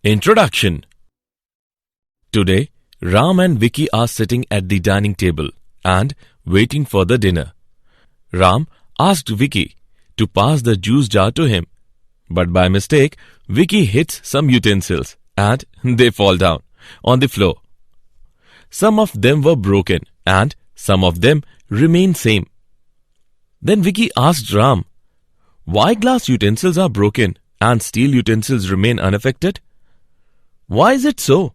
Introduction. Today, Ram and Vicky are sitting at the dining table and waiting for the dinner. Ram asked Vicky to pass the juice jar to him, but by mistake, Vicky hits some utensils and they fall down on the floor. Some of them were broken and some of them remain same. Then Vicky asked Ram, why glass utensils are broken and steel utensils remain unaffected? Why is it so?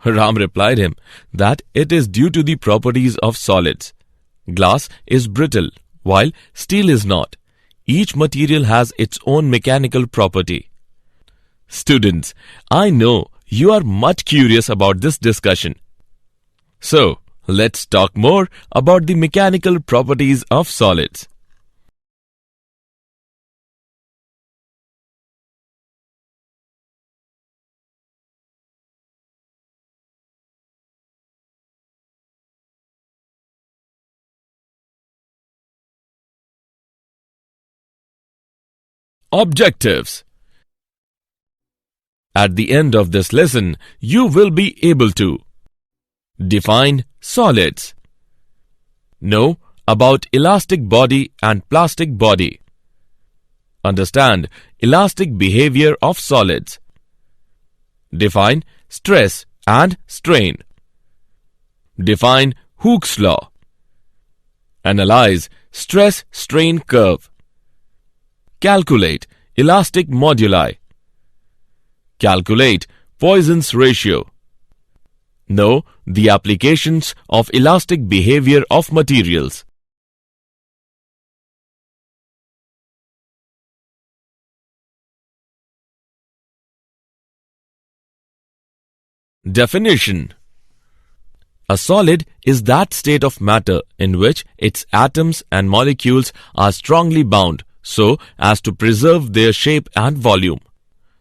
Ram replied him that it is due to the properties of solids. Glass is brittle, while steel is not. Each material has its own mechanical property. Students, I know you are much curious about this discussion. So, let's talk more about the mechanical properties of solids. Objectives. At the end of this lesson, you will be able to define solids, know about elastic body and plastic body, understand elastic behavior of solids, define stress and strain, define Hooke's law, analyze stress-strain curve, calculate elastic moduli, calculate Poisson's ratio, know the applications of elastic behavior of materials. Definition. A solid is that state of matter in which its atoms and molecules are strongly bound so as to preserve their shape and volume.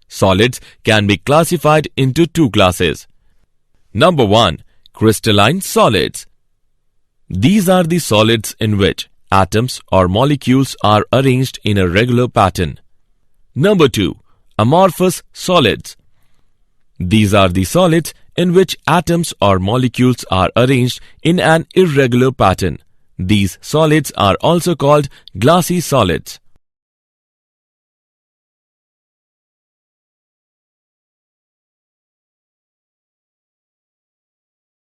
Solids can be classified into two classes. Number 1. Crystalline solids. These are the solids in which atoms or molecules are arranged in a regular pattern. Number 2. Amorphous solids. These are the solids in which atoms or molecules are arranged in an irregular pattern. These solids are also called glassy solids.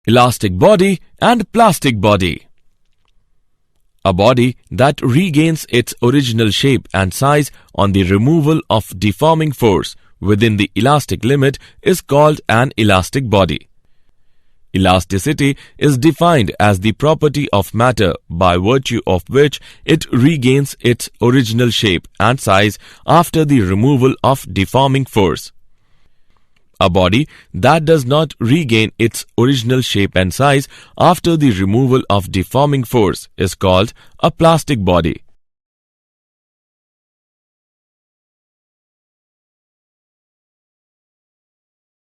Elastic body and plastic body. A body that regains its original shape and size on the removal of deforming force within the elastic limit is called an elastic body. Elasticity is defined as the property of matter by virtue of which it regains its original shape and size after the removal of deforming force. A body that does not regain its original shape and size after the removal of deforming force is called a plastic body.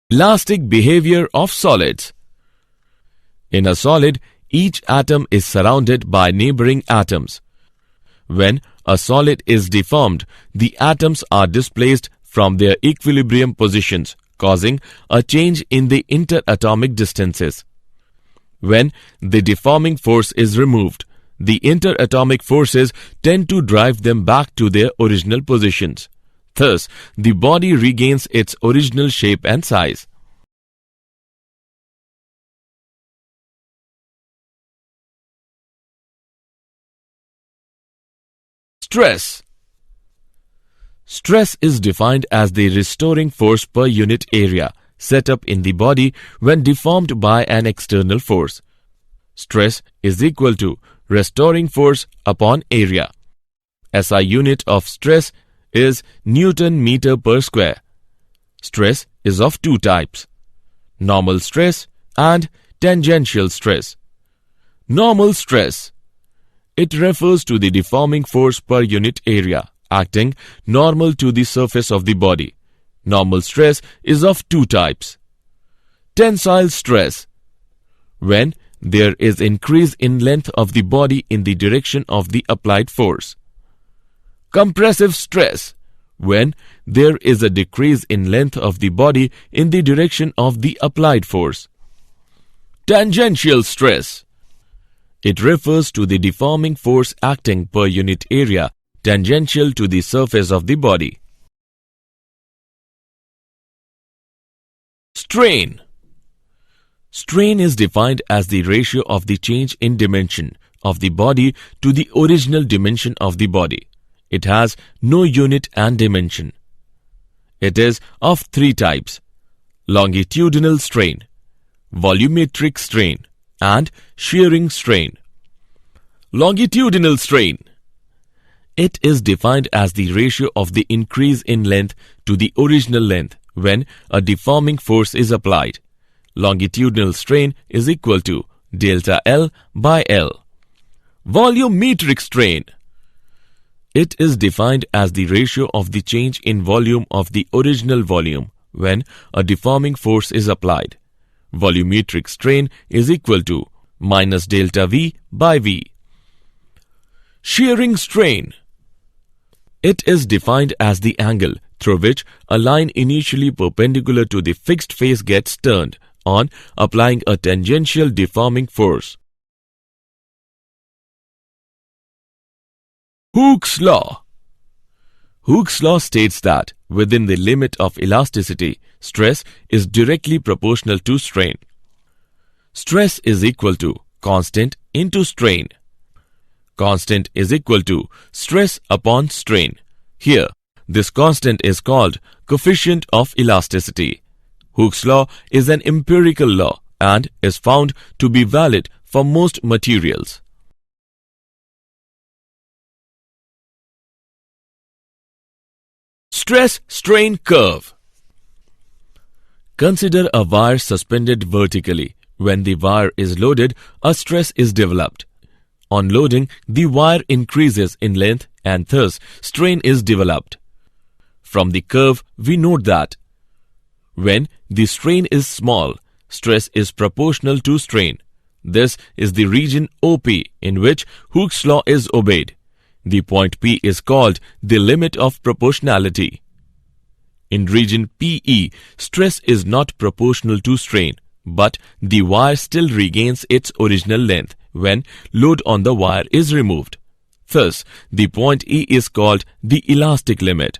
Elastic behavior of solids. In a solid, each atom is surrounded by neighboring atoms. When a solid is deformed, the atoms are displaced from their equilibrium positions, causing a change in the interatomic distances. When the deforming force is removed, the interatomic forces tend to drive them back to their original positions. Thus, the body regains its original shape and size. Stress. Stress is defined as the restoring force per unit area set up in the body when deformed by an external force. Stress is equal to restoring force upon area. SI unit of stress is Newton meter per square. Stress is of two types: normal stress and tangential stress. Normal stress. It refers to the deforming force per unit area acting normal to the surface of the body. Normal stress is of two types. Tensile stress. When there is increase in length of the body in the direction of the applied force. Compressive stress. when there is a decrease in length of the body in the direction of the applied force. Tangential stress. It refers to the deforming force acting per unit area tangential to the surface of the body. Strain. Strain is defined as the ratio of the change in dimension of the body to the original dimension of the body. It has no unit and dimension. It is of three types: longitudinal strain, volumetric strain, and shearing strain. Longitudinal strain. It is defined as the ratio of the increase in length to the original length when a deforming force is applied. Longitudinal strain is equal to delta L by L. Volumetric strain. It is defined as the ratio of the change in volume of the original volume when a deforming force is applied. Volumetric strain is equal to minus delta V by V. Shearing strain. It is defined as the angle through which a line initially perpendicular to the fixed face gets turned on applying a tangential deforming force. Hooke's law. Hooke's law states that within the limit of elasticity, stress is directly proportional to strain. Stress is equal to constant into strain. Constant is equal to stress upon strain. Here, this constant is called coefficient of elasticity. Hooke's law is an empirical law and is found to be valid for most materials. Stress-strain curve. Consider a wire suspended vertically. When the wire is loaded, a stress is developed. On loading, the wire increases in length and thus strain is developed. From the curve, we note that when the strain is small, stress is proportional to strain. This is the region OP in which Hooke's law is obeyed. The point P is called the limit of proportionality. In region PE, stress is not proportional to strain, but the wire still regains its original length when load on the wire is removed. Thus, the point E is called the elastic limit.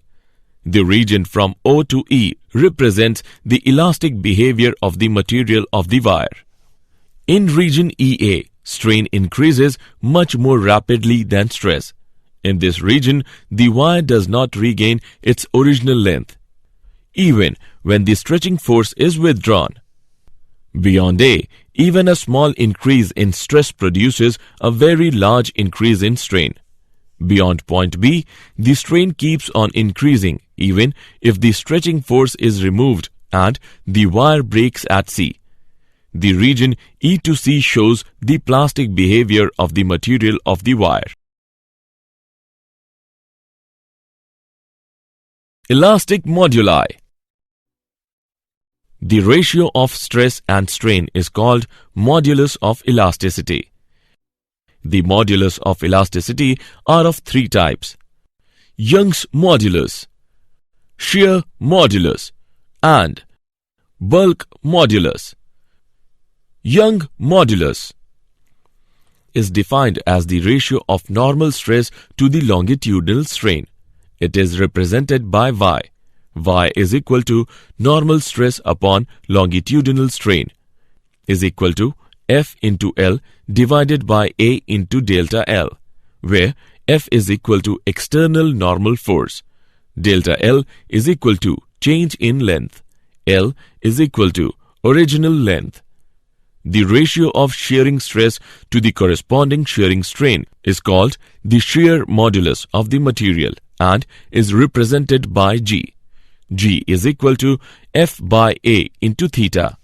The region from O to E represents the elastic behavior of the material of the wire. In region EA, strain increases much more rapidly than stress. In this region, the wire does not regain its original length, even when the stretching force is withdrawn. Beyond A, even a small increase in stress produces a very large increase in strain. Beyond point B, the strain keeps on increasing even if the stretching force is removed and the wire breaks at C. The region E to C shows the plastic behavior of the material of the wire. Elastic moduli. The ratio of stress and strain is called modulus of elasticity. The modulus of elasticity are of three types: Young's modulus, shear modulus, and bulk modulus. Young modulus is defined as the ratio of normal stress to the longitudinal strain. It is represented by Y. Y is equal to normal stress upon longitudinal strain is equal to F into L divided by A into delta L, where F is equal to external normal force. Delta L is equal to change in length. L is equal to original length. The ratio of shearing stress to the corresponding shearing strain is called the shear modulus of the material and is represented by G. G is equal to F by A into theta.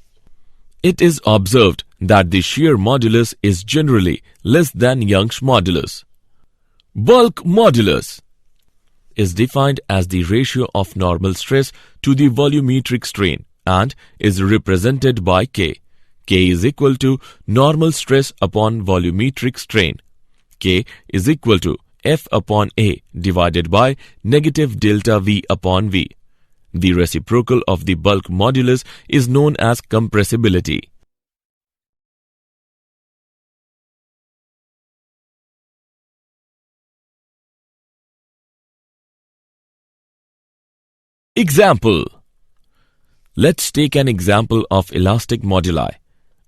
It is observed that the shear modulus is generally less than Young's modulus. Bulk modulus is defined as the ratio of normal stress to the volumetric strain and is represented by K. K is equal to normal stress upon volumetric strain. K is equal to F upon A divided by negative delta V upon V. The reciprocal of the bulk modulus is known as compressibility. Example. Let's take an example of elastic moduli.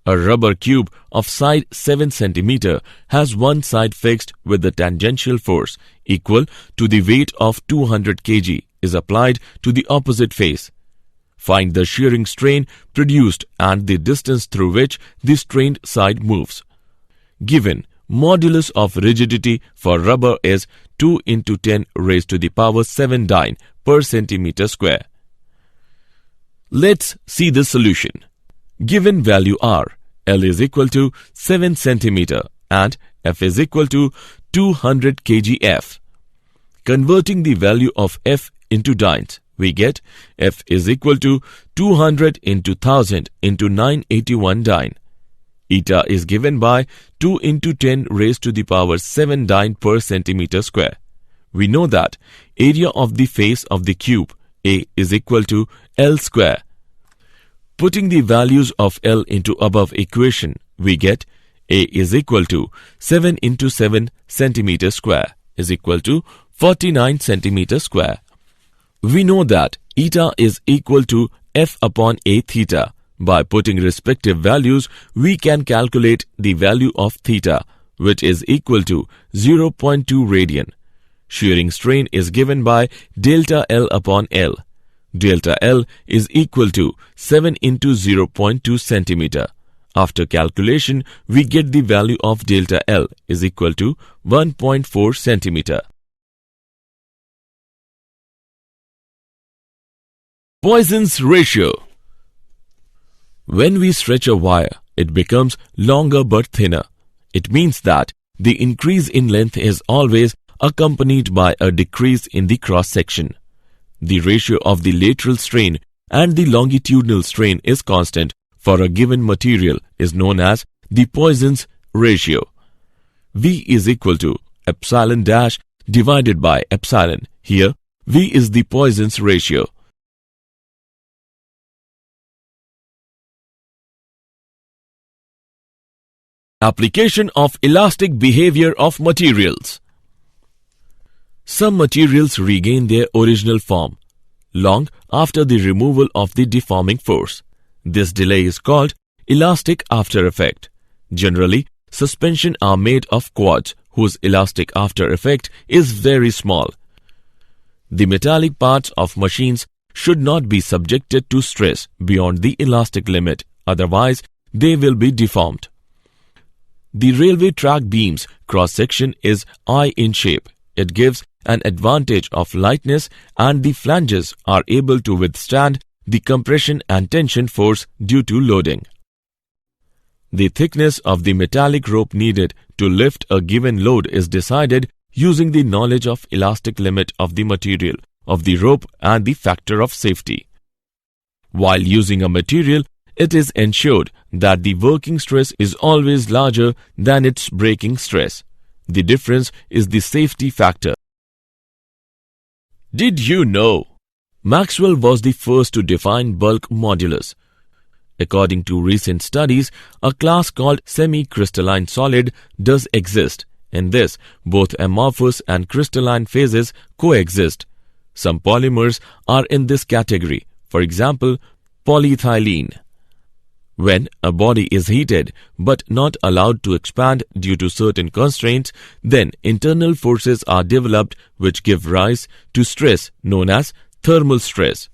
A rubber cube of side 7 cm has one side fixed with the tangential force equal to the weight of 200 kg is applied to the opposite face. Find the shearing strain produced and the distance through which the strained side moves. Given modulus of rigidity for rubber is 2 into 10 raised to the power 7 dyne per centimeter square. Let's see the solution. Given value R, L is equal to 7 cm and F is equal to 200 kgf. Converting the value of F into dynes, we get F is equal to 200 into 1000 into 981 dyne. Eta is given by 2 into 10 raised to the power 7 dyne per centimeter square. We know that area of the face of the cube A is equal to L square. Putting the values of L into above equation, we get A is equal to 7 into 7 centimeter square is equal to 49 centimeter square. We know that eta is equal to F upon A theta. By putting respective values, we can calculate the value of theta, which is equal to 0.2 radian. Shearing strain is given by delta L upon L. Delta L is equal to 7 into 0.2 centimeter. After calculation, we get the value of delta L is equal to 1.4 centimeter. Poisson's ratio. When we stretch a wire, it becomes longer but thinner. It means that the increase in length is always accompanied by a decrease in the cross-section. The ratio of the lateral strain and the longitudinal strain is constant for a given material is known as the Poisson's ratio. V is equal to epsilon dash divided by epsilon. Here, V is the Poisson's ratio. Application of elastic behavior of materials. Some materials regain their original form long after the removal of the deforming force. This delay is called elastic after effect. Generally, suspension are made of quartz whose elastic after effect is very small. The metallic parts of machines should not be subjected to stress beyond the elastic limit, otherwise they will be deformed. The railway track beam's cross-section is I in shape. It gives an advantage of lightness and the flanges are able to withstand the compression and tension force due to loading. The thickness of the metallic rope needed to lift a given load is decided using the knowledge of elastic limit of the material of the rope and the factor of safety. While using a material, it is ensured that the working stress is always larger than its breaking stress. The difference is the safety factor. Did you know? Maxwell was the first to define bulk modulus. According to recent studies, a class called semi-crystalline solid does exist. In this, both amorphous and crystalline phases coexist. Some polymers are in this category, for example, polyethylene. When a body is heated but not allowed to expand due to certain constraints, then internal forces are developed which give rise to stress known as thermal stress.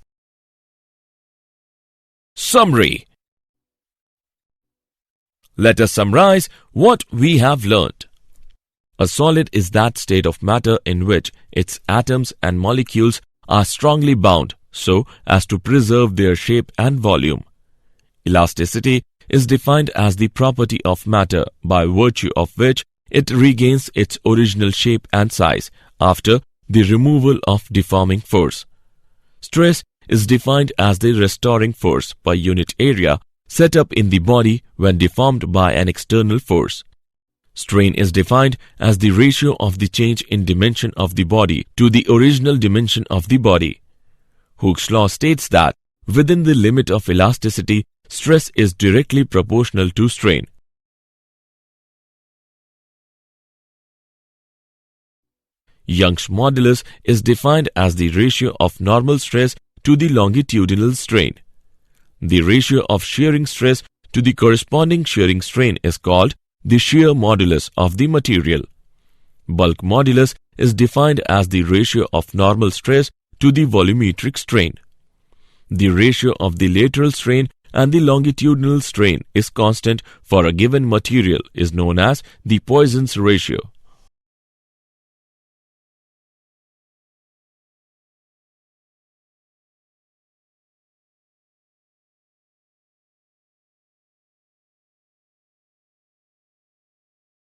Summary. Let us summarize what we have learnt. A solid is that state of matter in which its atoms and molecules are strongly bound so as to preserve their shape and volume. Elasticity is defined as the property of matter by virtue of which it regains its original shape and size after the removal of deforming force. Stress is defined as the restoring force per unit area set up in the body when deformed by an external force. Strain is defined as the ratio of the change in dimension of the body to the original dimension of the body. Hooke's law states that within the limit of elasticity, stress is directly proportional to strain. Young's modulus is defined as the ratio of normal stress to the longitudinal strain. The ratio of shearing stress to the corresponding shearing strain is called the shear modulus of the material. Bulk modulus is defined as the ratio of normal stress to the volumetric strain. The ratio of the lateral strain and the longitudinal strain is constant for a given material is known as the Poisson's ratio.